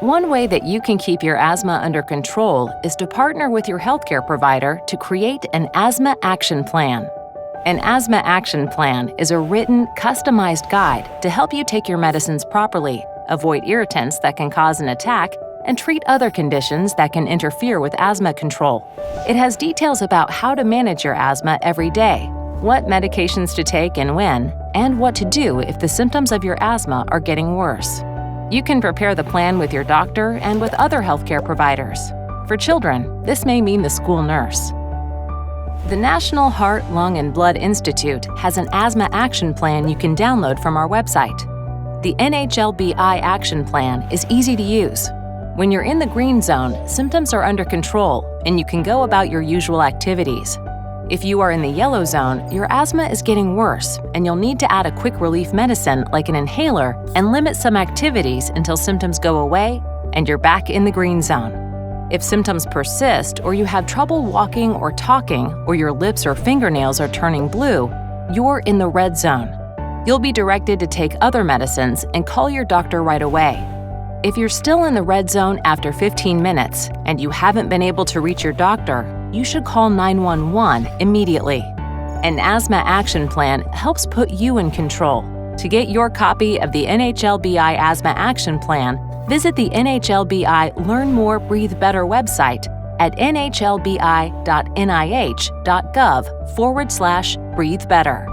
One way that you can keep your asthma under control is to partner with your healthcare provider to create an Asthma Action Plan. An Asthma Action Plan is a written, customized guide to help you take your medicines properly, avoid irritants that can cause an attack, and treat other conditions that can interfere with asthma control. It has details about how to manage your asthma every day, what medications to take and when, and what to do if the symptoms of your asthma are getting worse. You can prepare the plan with your doctor and with other healthcare providers. For children, this may mean the school nurse. The National Heart, Lung, and Blood Institute has an asthma action plan you can download from our website. The NHLBI Action Plan is easy to use. When you're in the green zone, symptoms are under control and you can go about your usual activities. If you are in the yellow zone, your asthma is getting worse and you'll need to add a quick relief medicine like an inhaler and limit some activities until symptoms go away and you're back in the green zone. If symptoms persist or you have trouble walking or talking or your lips or fingernails are turning blue, you're in the red zone. You'll be directed to take other medicines and call your doctor right away. If you're still in the red zone after 15 minutes and you haven't been able to reach your doctor, you should call 911 immediately. An Asthma Action Plan helps put you in control. To get your copy of the NHLBI Asthma Action Plan, visit the NHLBI Learn More, Breathe Better website at nhlbi.nih.gov/breathe better.